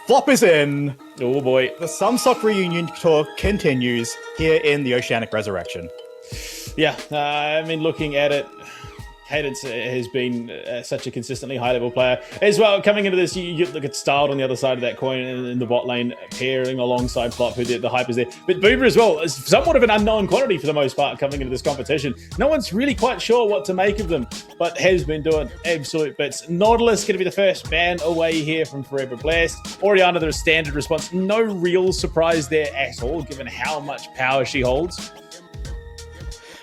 Flop is in. Oh boy. The Sumsock reunion tour continues here in the Oceanic Resurrection. Yeah, I mean, looking at it, Cadence has been such a consistently high-level player. As well, coming into this, you look at Styled on the other side of that coin in the bot lane, pairing alongside Flop, who the hype is there. But Boober as well is somewhat of an unknown quantity for the most part coming into this competition. No one's really quite sure what to make of them, but has been doing absolute bits. Nautilus going to be the first ban away here from Forever Blessed. Orianna, the standard response. No real surprise there at all, given how much power she holds.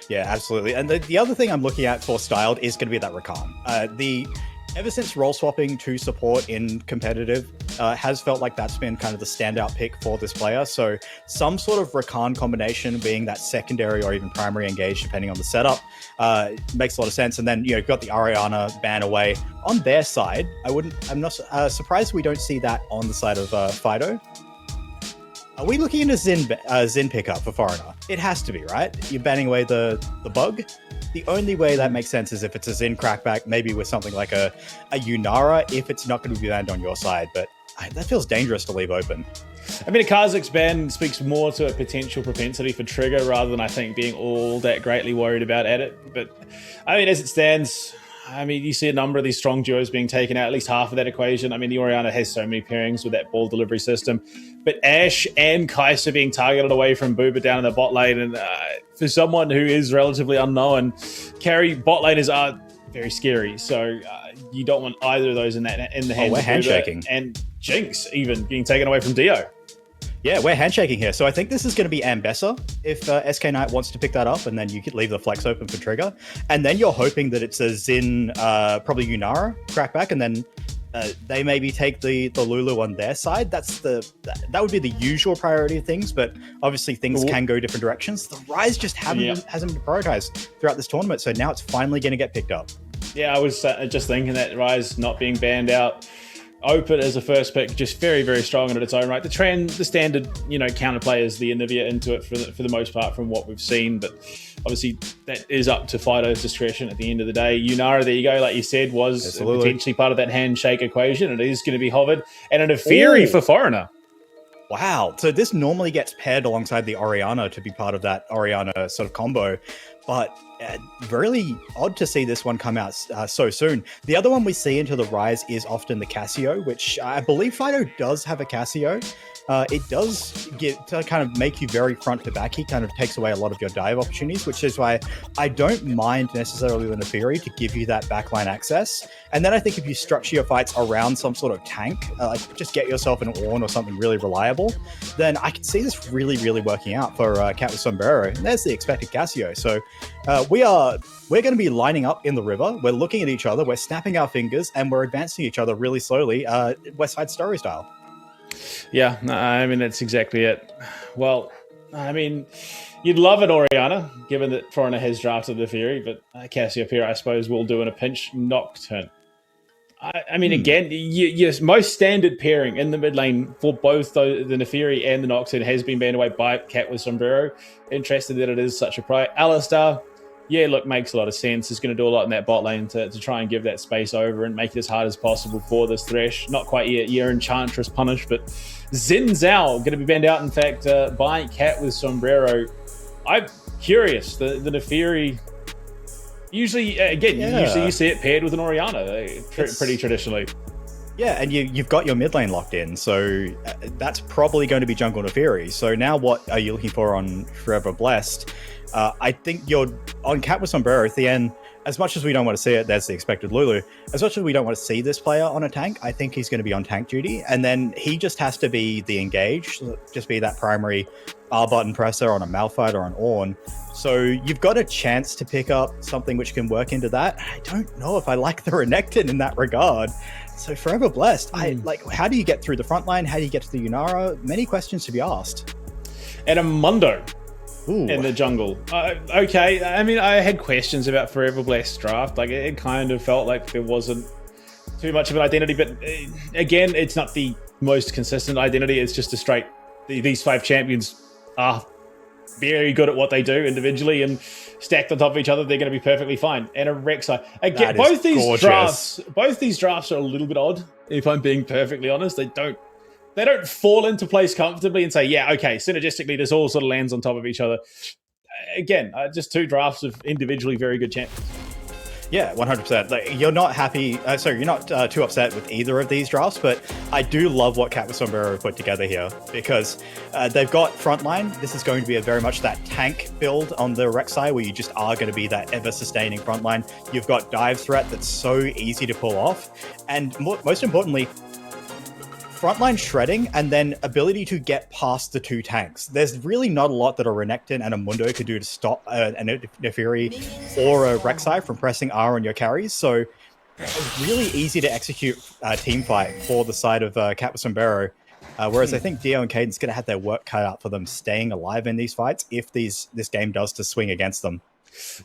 Yeah, absolutely. And the other thing I'm looking at for Styled is going to be that Rakan. Ever since role swapping to support in competitive has felt like that's been kind of the standout pick for this player. So some sort of Rakan combination being that secondary or even primary engage, depending on the setup, makes a lot of sense. And then, you've got the Ariana ban away on their side. I'm not surprised we don't see that on the side of Fido. Are we looking into Xin pickup for Foreigner? It has to be, right? You're banning away the bug. The only way that makes sense is if it's a Xin crackback, maybe with something like a Yunara, if it's not going to be banned on your side. But that feels dangerous to leave open. I mean, a Kha'Zix ban speaks more to a potential propensity for trigger rather than, I think, being all that greatly worried about at it. But, I mean, as it stands, you see a number of these strong duos being taken out, at least half of that equation. I mean, the Orianna has so many pairings with that ball delivery system. But Ashe and Kai'Sa being targeted away from Booba down in the bot lane. And for someone who is relatively unknown, carry bot laners are very scary. So you don't want either of those in the hands of we're Booba. handshaking. And Jinx even being taken away from Dio. Yeah, we're handshaking here. So I think this is going to be Ambessa if SK Knight wants to pick that up, and then you could leave the flex open for trigger. And then you're hoping that it's a Xin, probably Yunara, crackback, and then they maybe take the Lulu on their side. That would be the usual priority of things, but obviously things can go different directions. The Rise just hasn't been prioritized throughout this tournament, so now it's finally going to get picked up. Yeah, I was just thinking that Rise not being banned out open as a first pick, just very, very strong in its own right. The standard, counter play is the Anivia into it for the most part from what we've seen, but obviously that is up to Fido's discretion at the end of the day. Yunara, there you go, like you said, was potentially part of that handshake equation. It is going to be hovered, and an Afiri for Foreigner. Wow. So this normally gets paired alongside the Orianna to be part of that Orianna sort of combo, but really odd to see this one come out so soon. The other one we see into the Rise is often the Casio, which I believe Fido does have a Casio. It does get to kind of make you very front to back. He kind of takes away a lot of your dive opportunities, which is why I don't mind necessarily the Neferi to give you that backline access. And then I think if you structure your fights around some sort of tank, like just get yourself an Ornn or something really reliable, then I can see this really, really working out for Cat with Sombrero. And there's the expected Casio. So we're going to be lining up in the river. We're looking at each other. We're snapping our fingers, and we're advancing each other really slowly, West Side Story style. Yeah, I mean, that's exactly it. Well, I mean, you'd love an Orianna, given that Foreigner has drafted the Fury, but Cassiopeia, I suppose, will do in a pinch. Nocturne. I mean, again, your most standard pairing in the mid lane for both the Neferi and the Nocturne has been banned away by Cat with Sombrero. Interested that it is such a prior. Alistar, yeah, look, makes a lot of sense. It's going to do a lot in that bot lane to try and give that space over and make it as hard as possible for this Thresh. Not quite yet your Enchantress punish, but Xin Zhao going to be banned out, in fact, by Cat with Sombrero. I'm curious. The Neferi, usually you see it paired with an Orianna, pretty traditionally. Yeah, and you've got your mid lane locked in, so that's probably going to be jungle Neferi. So now what are you looking for on Forever Blessed? I think you're on Cat with Sombrero at the end. As much as we don't want to see it, there's the expected Lulu. As much as we don't want to see this player on a tank, I think he's going to be on tank duty. And then he just has to be the engage, just be that primary R button presser on a Malphite or an Ornn. So you've got a chance to pick up something which can work into that. I don't know if I like the Renekton in that regard. So Forever Blessed, how do you get through the front line? How do you get to the Yunara? Many questions to be asked. And a Mundo. Ooh. In the jungle. Okay, I mean, I had questions about Forever Blessed draft. Like, it kind of felt like there wasn't too much of an identity, but again, it's not the most consistent identity. It's just a straight, these 5 champions are very good at what they do individually, and stacked on top of each other, they're going to be perfectly fine. And a Rek'Sai. Again, both these drafts are a little bit odd, if I'm being perfectly honest. They don't they don't fall into place comfortably and say, yeah, okay, synergistically, this all sort of lands on top of each other. Again, just two drafts of individually very good champions. Yeah, 100%. Like, you're not happy, sorry, you're not too upset with either of these drafts, but I do love what Cat with Sombrero put together here because they've got frontline. This is going to be very much that tank build on the Rek'Sai where you just are going to be that ever-sustaining frontline. You've got dive threat that's so easy to pull off, and most importantly, frontline shredding and then ability to get past the two tanks. There's really not a lot that a Renekton and a Mundo could do to stop an Nefiri or a Rek'Sai from pressing R on your carries. So it's really easy to execute a team fight for the side of Cat with Sombrero. Whereas I think Dio and Caden's going to have their work cut out for them staying alive in these fights if this game does to swing against them.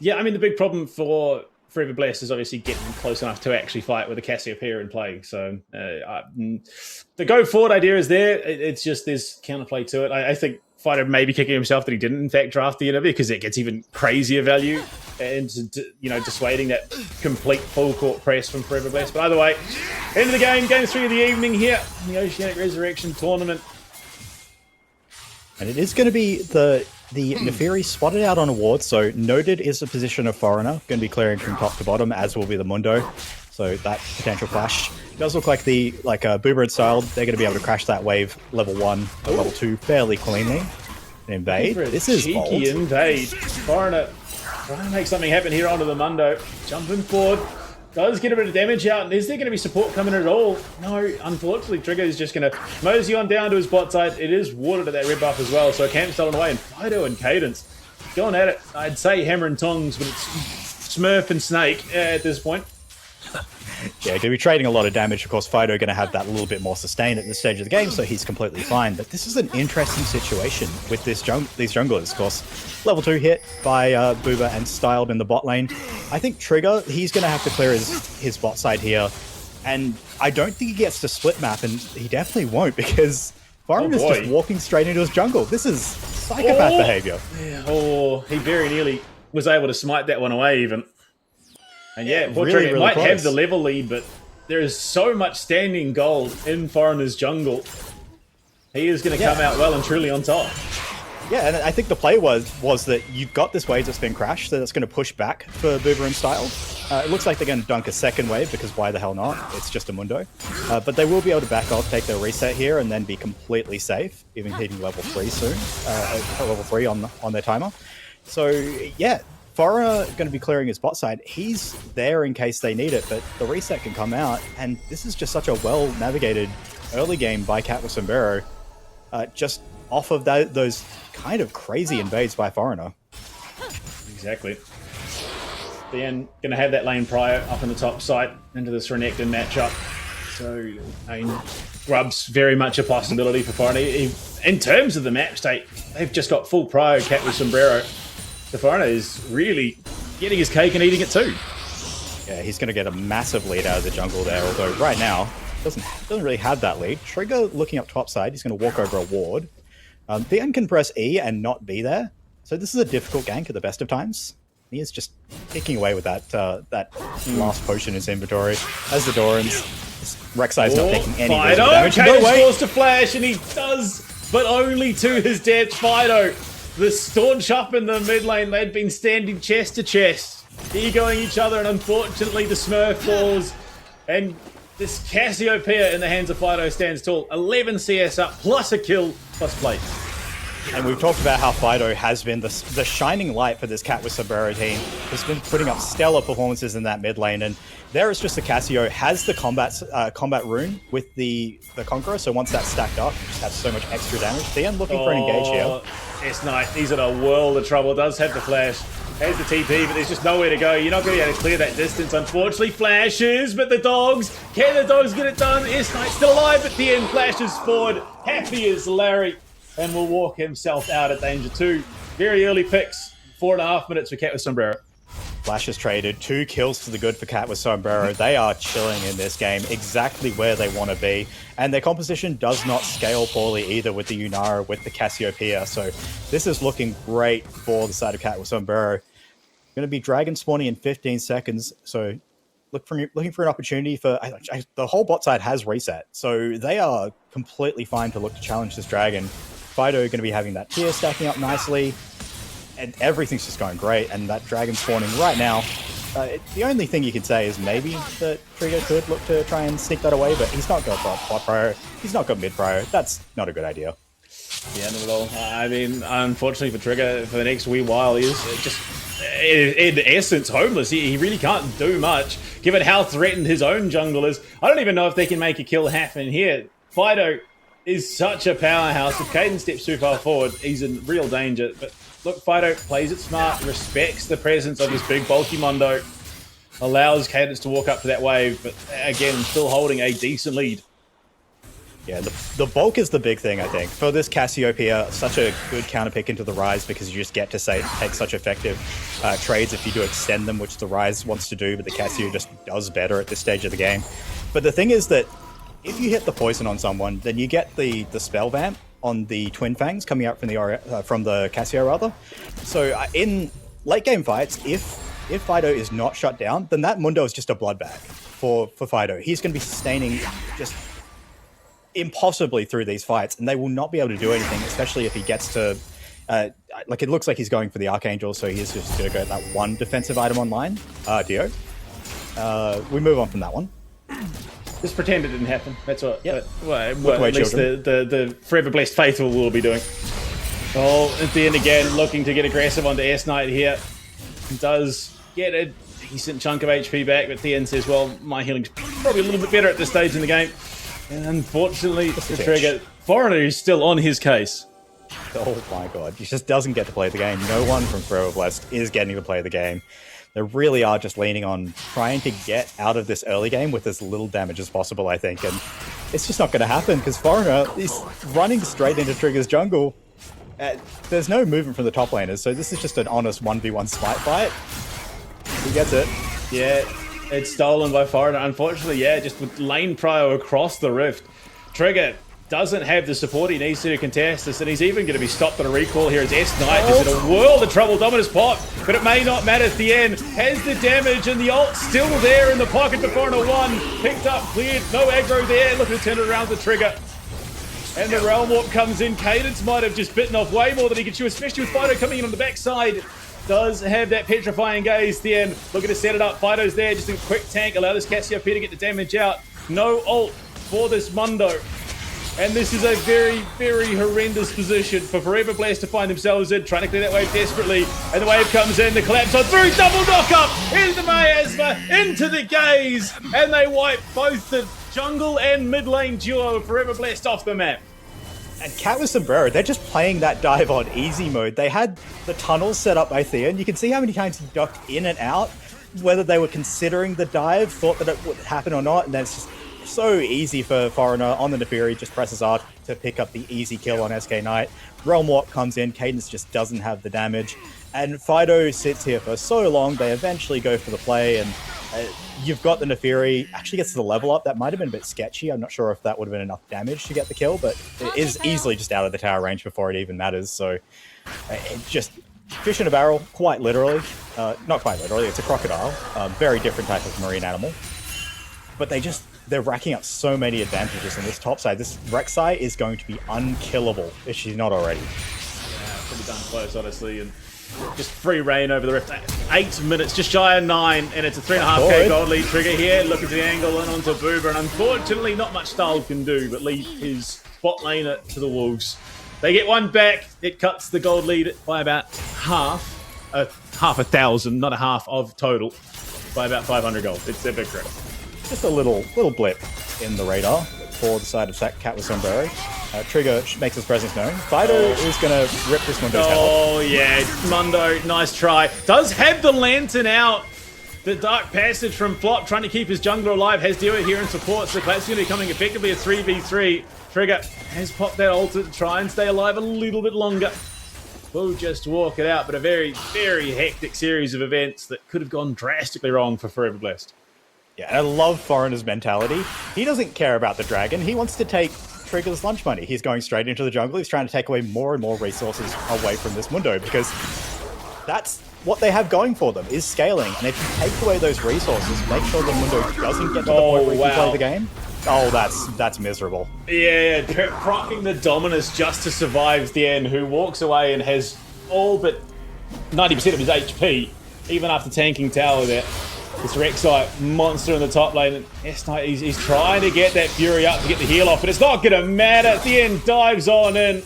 Yeah, I mean, the big problem for Forever Blessed is obviously getting close enough to actually fight with a Cassiopeia in play. So the go forward idea is there. It's just there's counterplay to it. I think Fighter may be kicking himself that he didn't in fact draft the interview because it gets even crazier value and dissuading that complete full court press from Forever Blessed. But either way, end of the game 3 of the evening here in the Oceanic Resurrection tournament. And it is going to be the Nefiri spotted out on a ward, so noted is the position of Foreigner, going to be clearing from top to bottom, as will be the Mundo. So that potential clash does look like Boomerang style. They're going to be able to crash that wave level 1 or level 2 fairly cleanly. And invade. This is cheeky bold. Invade. Foreigner trying to make something happen here onto the Mundo. Jumping forward. Does get a bit of damage out, and is there going to be support coming at all? No, unfortunately, Trigger is just going to mosey on down to his bot side. It is watered at that red buff as well, so Camp's stolen away, and Fido and Cadence going at it. I'd say hammer and tongs, but it's Smurf and Snake at this point. Yeah, going to be trading a lot of damage. Of course, Fido going to have that a little bit more sustain at this stage of the game, so he's completely fine. But this is an interesting situation with these junglers. Of course, level 2 hit by Booba and Styled in the bot lane. I think Trigger, he's going to have to clear his bot side here. And I don't think he gets to split map, and he definitely won't because Foreign is just walking straight into his jungle. This is psychopath behavior. Oh, he very nearly was able to smite that one away even. And yeah, poor really, Trigger really might close. have the level lead, but there is so much standing gold in Foreigner's jungle. He is going to come out well and truly on top. Yeah, and I think the play was that you've got this wave that's been crashed, so that's going to push back for Boober and Style. It looks like they're going to dunk a second wave, because why the hell not? It's just a Mundo. But they will be able to back off, take their reset here, and then be completely safe, even hitting level 3 soon. Level 3 on their timer. So, yeah, Foreigner going to be clearing his bot side. He's there in case they need it, but the reset can come out, and this is just such a well-navigated early game by Cat with Sombrero, just off of those kind of crazy invades by Foreigner. Exactly. Then going to have that lane prior up in the top side into this Renekton matchup. So, I mean, Grub's very much a possibility for Foreigner. In terms of the map state, they've just got full prior Cat with Sombrero. The Foreigner is really getting his cake and eating it too. Yeah, he's going to get a massive lead out of the jungle there, although right now doesn't really have that lead. Trigger looking up top side, he's going to walk over a ward. Theon can press E and not be there, so this is a difficult gank at the best of times. He is just picking away with that last potion in his inventory. As the Dorans, Rek'Sai's not taking any damage. Fido's forced to flash, and he does, but only to his death. Fido, the staunch up in the mid lane, they'd been standing chest to chest, egoing each other, and unfortunately the Smurf falls, and this Cassiopeia in the hands of Fido stands tall. 11 CS up, plus a kill, plus plate. And we've talked about how Fido has been the shining light for this Cat with Sombrero team. Has been putting up stellar performances in that mid lane, and there is just the Cassio has the combat rune with the Conqueror, so once that's stacked up, you just have so much extra damage. Theon looking for an engage here. S-Knight, he's in a world of trouble, does have the flash. Has the TP, but there's just nowhere to go. You're not going to be able to clear that distance, unfortunately. Flashes, but the dogs, can the dogs get it done? S-Knight's still alive, but the end flashes forward. Happy as Larry, and will walk himself out at danger 2. Very early picks, 4.5 minutes for Cat with Sombrero. Flash is traded, 2 kills to the good for Cat with Sombrero. They are chilling in this game, exactly where they want to be. And their composition does not scale poorly either with the Unara, with the Cassiopeia. So this is looking great for the side of Cat with Sombrero. Going to be dragon spawning in 15 seconds. So looking for an opportunity for the whole bot side has reset, so they are completely fine to look to challenge this dragon. Fido going to be having that tier stacking up nicely, and everything's just going great. And that dragon spawning right now. The only thing you can say is maybe that Trigger could look to try and sneak that away, but he's not got bot prio, he's not got mid prio. That's not a good idea. Yeah, not at all. I mean, unfortunately for Trigger, for the next wee while, he is just, in essence, homeless. He really can't do much, given how threatened his own jungle is. I don't even know if they can make a kill happen here. Fido is such a powerhouse. If Caden steps too far forward, he's in real danger. But look, Fido plays it smart, respects the presence of his big, bulky Mundo, allows Cadence to walk up to that wave, but again, still holding a decent lead. Yeah, the bulk is the big thing, I think. For this Cassiopeia, such a good counter pick into the Rise because you just get to take such effective trades if you do extend them, which the Rise wants to do, but the Cassio just does better at this stage of the game. But the thing is that if you hit the poison on someone, then you get the spell vamp on the Twin Fangs coming out from the Cassio rather. So in late game fights, if Fido is not shut down, then that Mundo is just a bloodbag for Fido. He's going to be sustaining just impossibly through these fights, and they will not be able to do anything, especially if he gets to like, it looks like he's going for the Archangel, so he's just going to go that one defensive item online. Dio. We move on from that one. Just pretend it didn't happen. That's what, yep. what at least the Forever Blessed Faithful will be doing. Oh, at the end again, looking to get aggressive onto S-Knight here. Does get a decent chunk of HP back, but Thean says, well, my healing's probably a little bit better at this stage in the game. And unfortunately, the Trigger, Foreigner is still on his case. Oh my god, he just doesn't get to play the game. No one from Forever Blessed is getting to play the game. They really are just leaning on trying to get out of this early game with as little damage as possible, I think. And it's just not going to happen because Foreigner is running straight into Trigger's jungle. There's no movement from the top laners, so this is just an honest 1v1 smite fight. He gets it. Yeah, it's stolen by Foreigner. Unfortunately, yeah, just with lane prio across the rift. Trigger doesn't have the support he needs to contest this, and he's even going to be stopped at a recall here as S-Knight is in a world of trouble. Dominus pop, but it may not matter. Thean has the damage, and the ult still there in the pocket for Foreigner 1. Picked up, cleared, no aggro there. Looking to turn it around the Trigger. And the Realm Warp comes in. Cadence might have just bitten off way more than he could chew, especially with Fido coming in on the backside. Does have that petrifying gaze. Thean looking to set it up. Fido's there, just a quick tank. Allow this Cassiopeia to get the damage out. No ult for this Mundo. And this is a very, very horrendous position for Forever Blessed to find themselves in, trying to clear that wave desperately. And the wave comes in, the collapse on through, double knock up into Miasma, into the gaze, and they wipe both the jungle and mid lane duo of Forever Blessed off the map. And Cat with Sombrero, they're just playing that dive on easy mode. They had the tunnels set up by Thean. You can see how many times he ducked in and out, whether they were considering the dive, thought that it would happen or not, and then it's just so easy for Foreigner on the Neferi, just presses R to pick up the easy kill on SK Knight. Realm Warp comes in, Cadence just doesn't have the damage, and Fido sits here for so long, they eventually go for the play, and you've got the Neferi, actually gets to the level up. That might have been a bit sketchy. I'm not sure if that would have been enough damage to get the kill, but it is easily just out of the tower range before it even matters, so it just fish in a barrel, quite literally. Not quite literally, it's a crocodile, very different type of marine animal, but they're racking up so many advantages on this top side. This Rek'Sai is going to be unkillable if she's not already. Yeah, pretty darn close, honestly, and just free reign over the rift. 8 minutes, just shy of 9, and it's a 3.5k gold lead. Trigger here, looking to the angle and onto Boober, and unfortunately not much Style can do but lead his bot laner to the wolves. They get one back, it cuts the gold lead by about half a thousand, not a half of total, by about 500 gold. It's a victory. Just a little blip in the radar for the side of Cat with Sombrero. Trigger makes his presence known. Fido is going to rip this Mundo's head off. Oh, yeah. Mundo, nice try. Does have the lantern out. The Dark Passage from Flop, trying to keep his jungler alive. Has Dio here in support, so Clap's going to be becoming effectively a 3v3. Trigger has popped that ult to try and stay alive a little bit longer. Will just walk it out, but a very, very hectic series of events that could have gone drastically wrong for Forever Blessed. Yeah, and I love Foreigner's mentality. He doesn't care about the dragon. He wants to take Trigger's lunch money. He's going straight into the jungle. He's trying to take away more and more resources away from this Mundo because that's what they have going for them is scaling, and if you take away those resources, make sure that Mundo doesn't get to the point where he can play the game. Oh, that's miserable. Yeah, proccing the Dominus just to survive the end, who walks away and has all but 90% of his HP, even after tanking tower there. This Rek'Sai monster in the top lane, and S-Knight, he's trying to get that Fury up to get the heal off, but it's not going to matter. At the end, dives on in.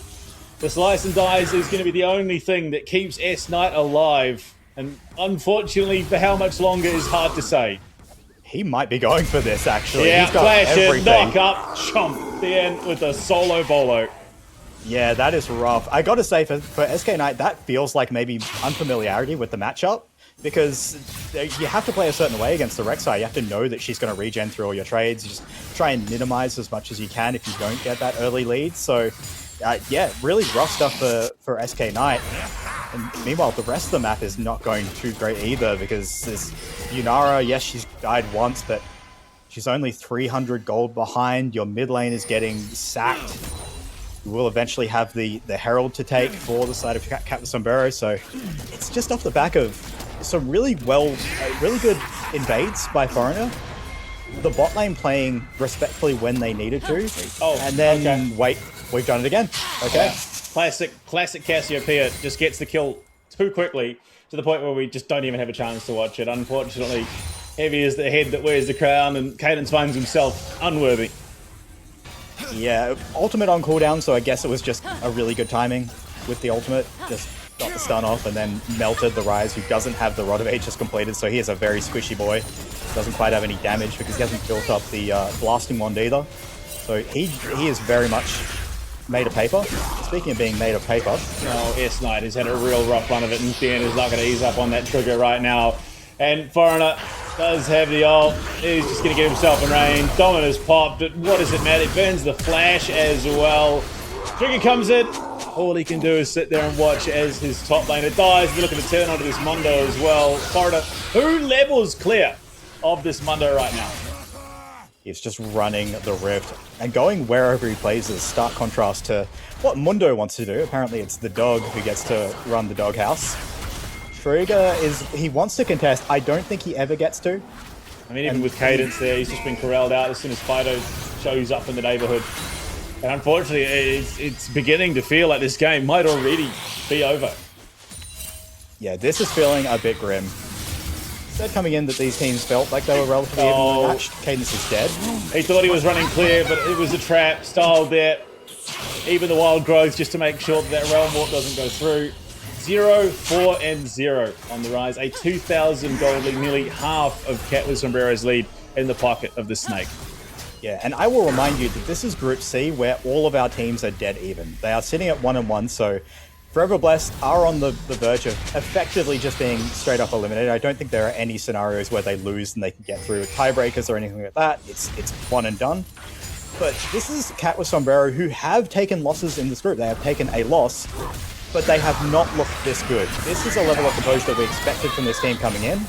The Slice and Dice is going to be the only thing that keeps S-Knight alive, and unfortunately, for how much longer is hard to say. He might be going for this, actually. Yeah, he's got flash everything. it, knock up, chomp, the end with a solo bolo. Yeah, that is rough. I gotta say, for SK Knight, that feels like maybe unfamiliarity with the matchup, because you have to play a certain way against the Rek'Sai. You have to know that she's going to regen through all your trades. You just try and minimize as much as you can if you don't get that early lead. So, yeah, really rough stuff for SK Knight. And meanwhile, the rest of the map is not going too great either, because there's Yunara, yes, she's died once, but she's only 300 gold behind. Your mid lane is getting sacked. You will eventually have the Herald to take for the side of Captain Sombrero, so it's just off the back of some really good invades by Foreigner. The bot lane playing respectfully when they needed to, and then wait, we've done it again. Okay, classic Cassiopeia just gets the kill too quickly to the point where we just don't even have a chance to watch it. Unfortunately, Heavy is the head that wears the crown, and Cadence finds himself unworthy. Yeah, ultimate on cooldown, so I guess it was just a really good timing with the ultimate. Just got the stun off and then melted the Rise, who doesn't have the Rod of Ages completed, so he is a very squishy boy. Doesn't quite have any damage because he hasn't built up the blasting wand either. So he is very much made of paper. Speaking of being made of paper... Oh, S-Knight has had a real rough run of it, and Dan is not going to ease up on that trigger right now. And Foreigner does have the ult. He's just going to get himself in range. Dominus popped, but what does it matter? It burns the flash as well. Trigger comes in. All he can do is sit there and watch as his top laner dies. We're looking to turn onto this Mundo as well. Foreigner, who levels clear of this Mundo right now? He's just running the Rift and going wherever he pleases. Stark contrast to what Mundo wants to do. Apparently it's the dog who gets to run the doghouse. Trigger he wants to contest. I don't think he ever gets to. I mean, even with Cadence there, he's just been corralled out as soon as Fido shows up in the neighborhood. And unfortunately, it's beginning to feel like this game might already be over. Yeah, this is feeling a bit grim. Said coming in that these teams felt like they were relatively evenly matched. Cadence is dead. He thought he was running clear, but it was a trap. Styled there. Even the wild growth just to make sure that Realm Warp doesn't go through. 0, 4, and 0 on the Rise. A 2,000 gold lead, nearly half of Captain Sombrero's lead in the pocket of the Snake. Yeah, and I will remind you that this is Group C, where all of our teams are dead even. They are sitting at 1-1, so Forever Blessed are on the verge of effectively just being straight up eliminated. I don't think there are any scenarios where they lose and they can get through with tiebreakers or anything like that. It's one and done. But this is Cat with Sombrero, who have taken losses in this group. They have taken a loss, but they have not looked this good. This is a level of composure that we expected from this team coming in.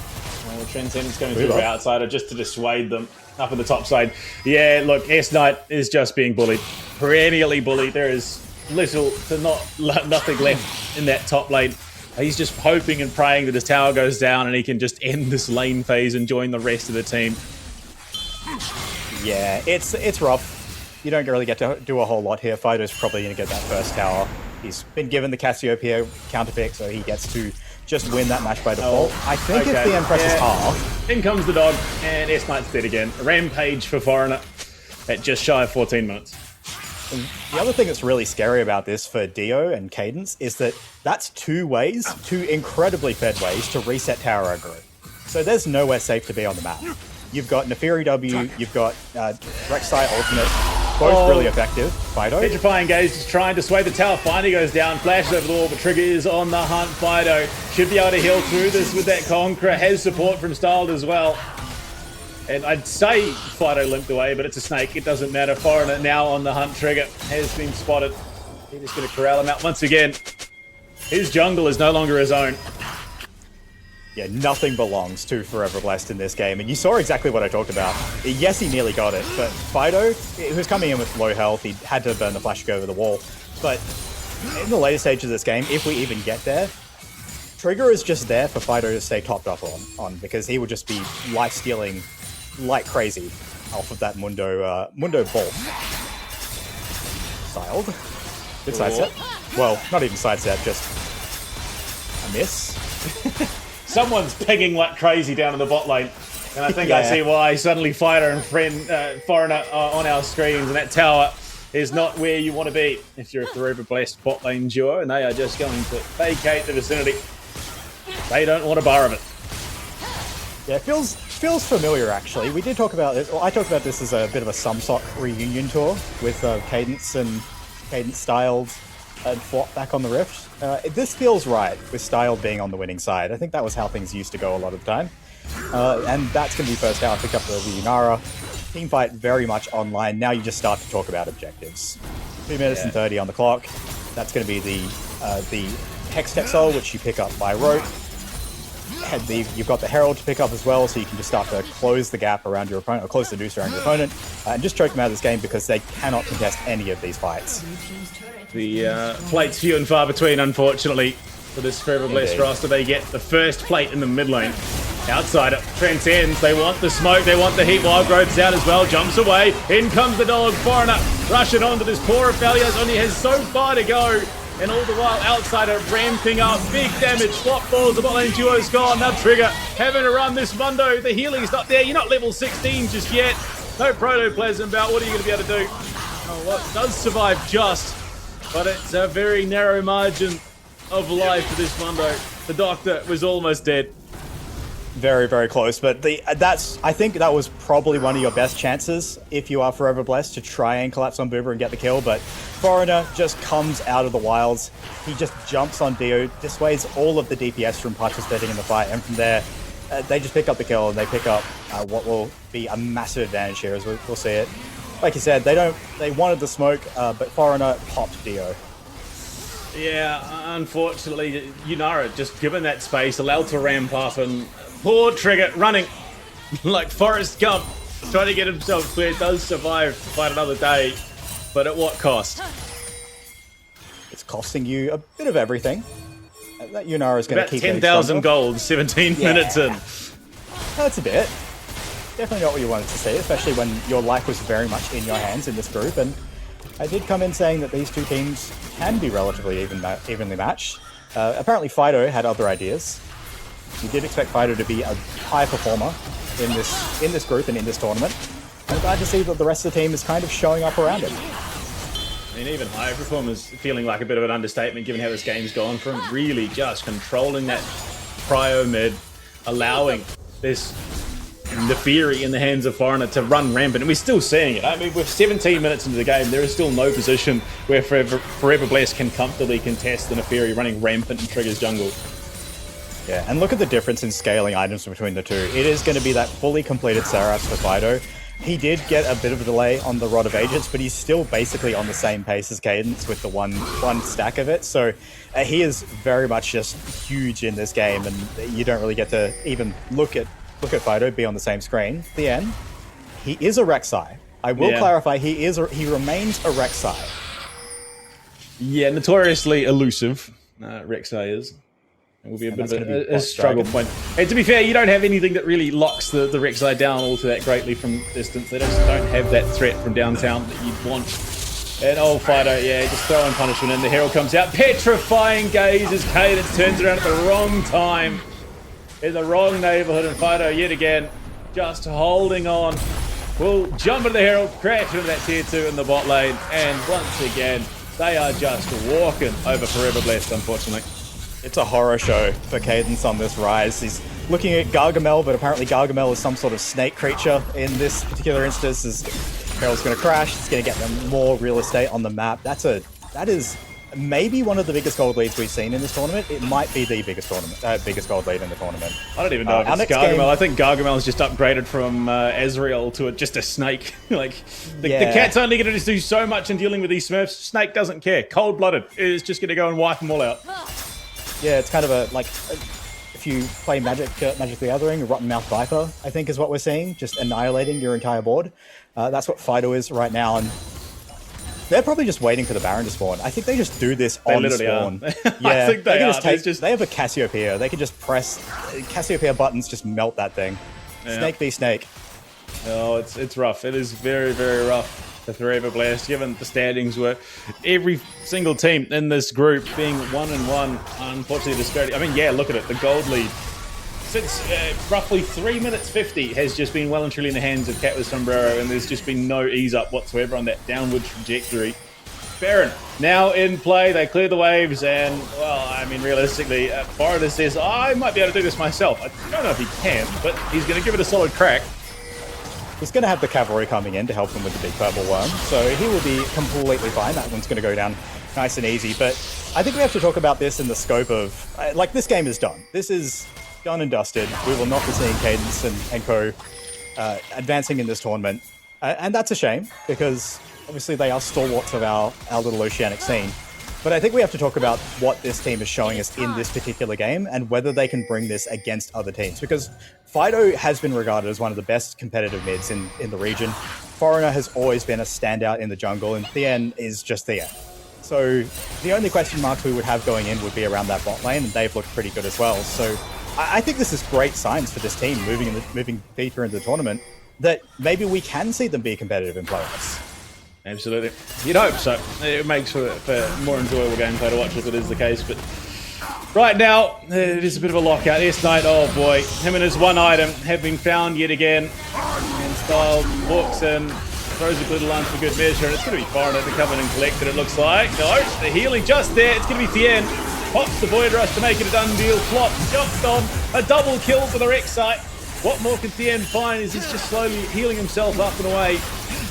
Well, Transcendent's going to do outsider just to dissuade them up in the top side. Yeah, look, S-Knight is just being bullied. Perennially bullied. There is little to nothing left in that top lane. He's just hoping and praying that his tower goes down and he can just end this lane phase and join the rest of the team. Yeah, it's rough. You don't really get to do a whole lot here. Fido's probably going to get that first tower. He's been given the Cassiopeia counterpick, so he gets to just win that match by default. I think if the Empress is half... In comes the dog, and S-Knight's dead again. A rampage for Foreigner at just shy of 14 minutes. And the other thing that's really scary about this for Dio and Cadence is that that's two incredibly fed ways to reset tower aggro. So there's nowhere safe to be on the map. You've got Neferi W, you've got Rek'Sai Ultimate, both really effective. Fido. Petrifying Gaze just trying to sway the tower, finally goes down, flashes over the wall, but Trigger is on the hunt. Fido should be able to heal through this with that Conqueror, has support from Styled as well. And I'd say Fido limped away, but it's a snake, it doesn't matter. Foreigner now on the hunt. Trigger has been spotted. He's just going to corral him out once again. His jungle is no longer his own. Yeah, nothing belongs to Forever Blessed in this game, and you saw exactly what I talked about. Yes, he nearly got it, but Fido, who was coming in with low health, he had to burn the flash to go over the wall. But in the later stage of this game, if we even get there, Trigger is just there for Fido to stay topped up on because he would just be life stealing like crazy off of that Mundo Bolt. Styled. Good side set. Well, not even side set, just a miss. Someone's pinging like crazy down in the bot lane. And I think I see why suddenly Fighter and Foreigner are on our screens, and that tower is not where you want to be if you're a Forever Blessed bot lane duo, and they are just going to vacate the vicinity. They don't want a bar of it. Yeah, it feels familiar, actually. We did talk about this, or I talked about this as a bit of a Sumsock reunion tour with Cadence and Cadence Styled and Flop back on the Rift. This feels right with Styled being on the winning side. I think that was how things used to go a lot of the time. And that's going to be first how I pick up the Yunara. Teamfight very much online. Now you just start to talk about objectives. 2 minutes and 30 on the clock. That's going to be the Hextech Soul, which you pick up by rope. And you've got the Herald to pick up as well, so you can just start to close the gap around your opponent, or close the noose around your opponent, and just choke them out of this game because they cannot contest any of these fights. The plates few and far between, unfortunately, for this Forever Blessed roster. They get the first plate in the mid lane. Outside it transcends. They want the smoke. They want the heat. Wild Growth's out as well. Jumps away. In comes the dog. Foreigner rushing onto this poor Aphelios. Only has so far to go. And all the while, Outsider ramping up. Big damage. Flop falls. The bot lane duo's gone. Now Trigger having to run this Mundo. The healing's not there. You're not level 16 just yet. No protoplasm about. What are you going to be able to do? Oh, well, it does survive just. But it's a very narrow margin of life for this Mundo. The Doctor was almost dead. Very, very close, but I think that was probably one of your best chances if you are Forever Blessed to try and collapse on Boober and get the kill, but Foreigner just comes out of the wilds. He just jumps on Dio, dissuades all of the DPS from participating in the fight, and from there, they just pick up the kill and they pick up what will be a massive advantage here as we'll see it. Like you said, they wanted the smoke, but Foreigner popped Dio. Yeah, unfortunately, Yunara just given that space, allowed to ramp up, and poor Trigger running like Forrest Gump, trying to get himself clear. Does survive to fight another day, but at what cost? It's costing you a bit of everything. That Yunara is going to keep 10,000 gold, 17 minutes in. That's a bit. Definitely not what you wanted to see, especially when your life was very much in your hands in this group. And I did come in saying that these two teams can be relatively evenly matched. Apparently Fido had other ideas. You did expect Fido to be a high performer in this group and in this tournament. I'm glad to see that the rest of the team is kind of showing up around him. I mean, even high performers feeling like a bit of an understatement given how this game's gone from really just controlling that prio mid, allowing this Neferi in the hands of Foreigner to run rampant, and we're still seeing it. I mean, with 17 minutes into the game, there is still no position where Forever Blessed can comfortably contest the Neferi running rampant in Trigger's jungle. Yeah, and look at the difference in scaling items between the two. It is going to be that fully completed Seraphs for Fido. He did get a bit of a delay on the Rod of Ages, but he's still basically on the same pace as Cadence with the one stack of it. So he is very much just huge in this game, and you don't really get to even look at Fido be on the same screen. The end. He is a Rek'Sai. I will clarify, he remains a Rek'Sai. Yeah, notoriously elusive. Rek'Sai is. It will be a bit of a struggle point. And to be fair, you don't have anything that really locks the Rek'Sai down all to that greatly from distance. They just don't have that threat from downtown that you'd want. And old Fido, yeah, just throwing punishment in. The Herald comes out. Petrifying gaze as Cadence turns around at the wrong time. In the wrong neighborhood, and Fido yet again just holding on. Will jump into the Herald, crash into that tier 2 in the bot lane, and once again, they are just walking over Forever Blessed, unfortunately. It's a horror show for Cadence on this rise. He's looking at Gargamel, but apparently Gargamel is some sort of snake creature in this particular instance. Herald's going to crash. It's going to get them more real estate on the map. That is maybe one of the biggest gold leads we've seen in this tournament. It might be the biggest gold lead in the tournament. I don't even know if it's Gargamel. I think Gargamel's just upgraded from Ezreal to just a snake. Like the cat's only going to just do so much in dealing with these Smurfs. Snake doesn't care. Cold-blooded. It's just going to go and wipe them all out. Yeah, it's kind of if you play Magic the Gathering, Rotten Mouth Viper, I think is what we're seeing, just annihilating your entire board. That's what Fido is right now, and They're probably just waiting for the Baron to spawn. I think they just do this They on literally spawn. are. Yeah, I think they can are. just take. They have a Cassiopeia. They can just press Cassiopeia buttons, just melt that thing. Yeah. Snake v snake. Oh, it's rough. It is very, very rough for Forever Blast, given the standings were every single team in this group being 1-1. Unfortunately, disparity. I mean, yeah, look at it. The gold lead since roughly 3 minutes 50 has just been well and truly in the hands of Cat with Sombrero, and there's just been no ease up whatsoever on that downward trajectory. Baron now in play. They clear the waves, and well, I mean, realistically, Foreigner says, I might be able to do this myself. I don't know if he can, but he's going to give it a solid crack. He's going to have the cavalry coming in to help him with the big purple worm, so he will be completely fine. That one's going to go down nice and easy. But I think we have to talk about this in the scope of, like, this game is done. This is done and dusted. We will not be seeing Cadence and co advancing in this tournament. And that's a shame, because obviously they are stalwarts of our little oceanic scene. But I think we have to talk about what this team is showing us in this particular game and whether they can bring this against other teams. Because Fido has been regarded as one of the best competitive mids in the region. Foreigner has always been a standout in the jungle, and Thien is just Thien. So the only question marks we would have going in would be around that bot lane, and they've looked pretty good as well. So I think this is great signs for this team moving deeper into the tournament, that maybe we can see them be competitive in playoffs. Absolutely. You'd hope so. It makes for more enjoyable gameplay to watch if it is the case. But right now, it is a bit of a lockout. S-Knight, oh boy. Him and his one item have been found yet again. And Style walks in, throws a good lunge for good measure. And it's going to be Foreigner to come in and collect it, it looks like. No, the healing just there. It's going to be Thien. Pops the Void Rush to make it a done deal. Flop, jumped on. A double kill for the Rek'Sai. What more can Thien find? Is he's just slowly healing himself up and away.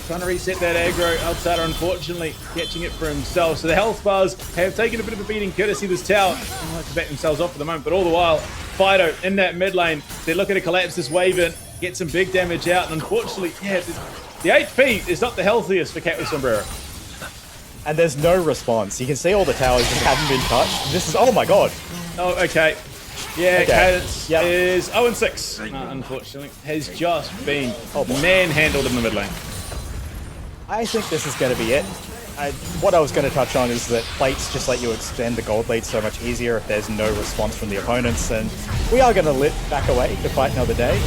Trying to reset that aggro. Outsider, unfortunately, catching it for himself. So the health bars have taken a bit of a beating courtesy of this tower. They like to back themselves off at the moment, but all the while, Fido in that mid lane. They're looking to collapse this wave in, get some big damage out, and unfortunately, yeah, the HP is not the healthiest for Cat with Sombrero. And there's no response. You can see all the towers just haven't been touched. This is, oh my god. Oh, okay. Yeah, okay. Cadence is 0-6, unfortunately. Has just been manhandled in the mid lane. I think this is going to be it. What I was going to touch on is that plates just let you extend the gold lead so much easier if there's no response from the opponents, and we are going to lit back away to fight another day.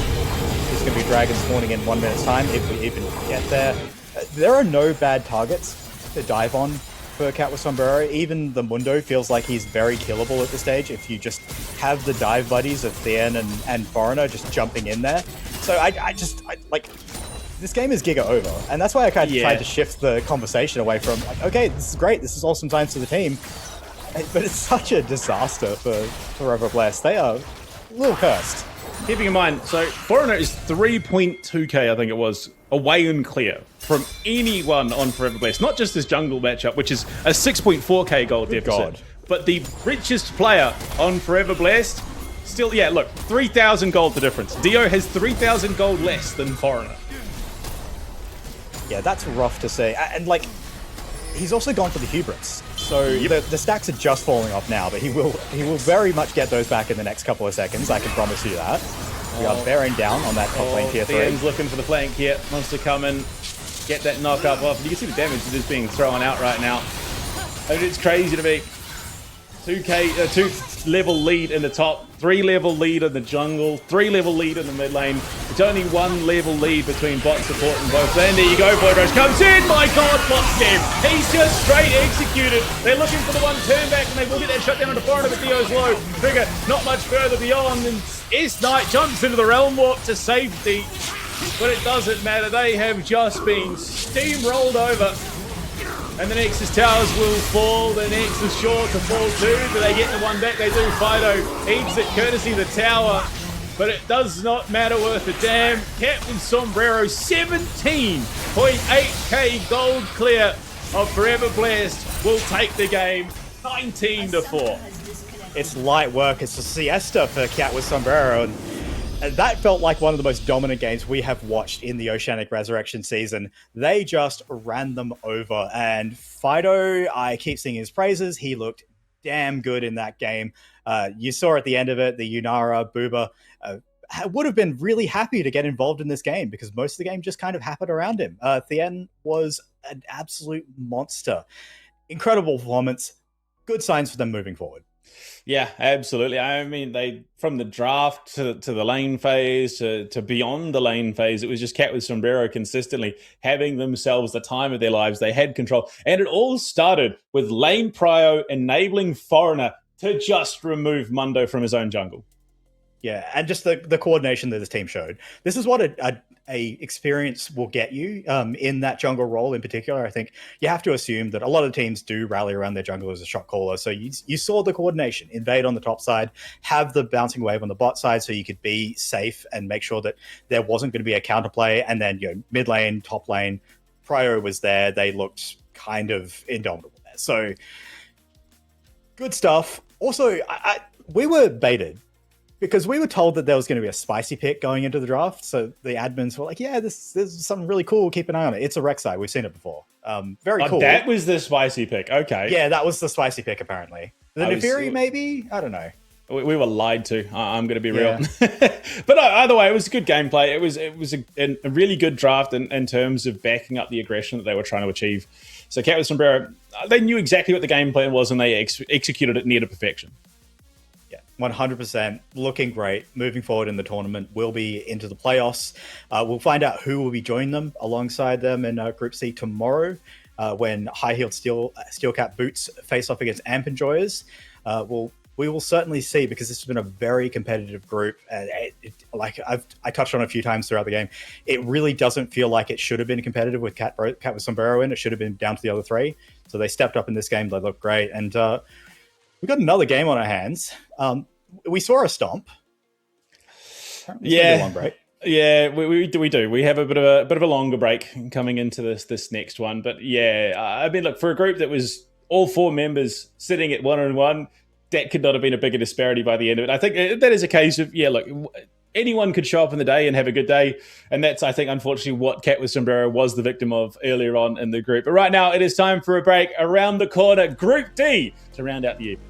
There's going to be dragons spawning in 1 minute's time if we even get there. There are no bad targets to dive on for Cat with Sombrero. Even the Mundo feels like he's very killable at this stage if you just have the dive buddies of Thien and Foreigner just jumping in there. So I like... This game is Giga over, and that's why I kind of tried to shift the conversation away from, like, okay, this is great, this is awesome times for the team, but it's such a disaster for Forever Blast. They are a little cursed. Keeping in mind, so Foreigner is 3.2k, I think it was, away and clear from anyone on Forever Blast. Not just this jungle matchup, which is a 6.4k gold deficit, but the richest player on Forever Blast, still, yeah, look, 3,000 gold the difference. Dio has 3,000 gold less than Foreigner. Yeah, that's rough to say. And, like, he's also gone for the hubris. So the stacks are just falling off now, but he will very much get those back in the next couple of seconds. I can promise you that. We are bearing down on that top lane tier 3. Thien's looking for the flank here. Wants to come in, get that knock up off. You can see the damage that is being thrown out right now. I mean, it's crazy to be 2 level lead in the top, 3 level lead in the jungle, 3 level lead in the mid lane. It's only 1 level lead between bot support and both. And there you go, Void Rush comes in. My god, what's him? He's just straight executed. They're looking for the one turn back, and they will get that shut down into Foreigner, but Dio's low. Trigger not much further beyond, and S-Knight jumps into the Realm Warp to safety. But it doesn't matter. They have just been steamrolled over. And the Nexus towers will fall. The Nexus is sure to fall too. Do they get the one back? They do. Fido eats it courtesy of the tower. But it does not matter worth a damn. Captain Sombrero, 17.8k gold clear of Forever Blast, will take the game 19-4. It's light work. It's a siesta for Cat with Sombrero. And that felt like one of the most dominant games we have watched in the Oceanic Resurrection season. They just ran them over. And Fido, I keep singing his praises. He looked damn good in that game. You saw at the end of it, the Yunara, Booba, would have been really happy to get involved in this game because most of the game just kind of happened around him. Thien was an absolute monster. Incredible performance. Good signs for them moving forward. Yeah, absolutely. I mean, they from the draft to the lane phase to beyond the lane phase, it was just Cat with Sombrero consistently having themselves the time of their lives. They had control. And it all started with Lane Prio enabling Foreigner to just remove Mundo from his own jungle. Yeah, and just the coordination that this team showed. This is what a experience will get you in that jungle role in particular. I think you have to assume that a lot of teams do rally around their jungle as a shot caller. So you saw the coordination, invade on the top side, have the bouncing wave on the bot side so you could be safe and make sure that there wasn't going to be a counterplay. And then, mid lane, top lane, Prio was there. They looked kind of indomitable there. So good stuff. Also, we were baited, because we were told that there was going to be a spicy pick going into the draft. So the admins were like, yeah, there's something really cool. Keep an eye on it. It's a Rek'Sai. We've seen it before. Very cool. That was the spicy pick. Okay. Yeah, that was the spicy pick, apparently. The Nefiri, maybe? I don't know. We were lied to. I'm going to be real. But no, either way, it was a good gameplay. It was a really good draft in terms of backing up the aggression that they were trying to achieve. So Cat with Sombrero, they knew exactly what the game plan was, and they executed it near to perfection. 100%, looking great. Moving forward in the tournament, we'll be into the playoffs. We'll find out who will be joining them alongside them in Group C tomorrow, when high-heeled steel cap boots face off against Amp Enjoyers. We will certainly see, because this has been a very competitive group. Like I touched on a few times throughout the game, it really doesn't feel like it should have been competitive with Cat with Sombrero in. It should have been down to the other three. So they stepped up in this game. They look great, and we got another game on our hands. We saw a stomp. Yeah, a long break. Yeah, we do. We have a bit of a longer break coming into this next one. But yeah, I mean, look, for a group that was all 4 members sitting at 1-1, that could not have been a bigger disparity by the end of it. I think that is a case of, look, anyone could show up in the day and have a good day. And that's, I think, unfortunately, what Cat with Sombrero was the victim of earlier on in the group. But right now, it is time for a break. Around the corner, Group D, to round out the evening.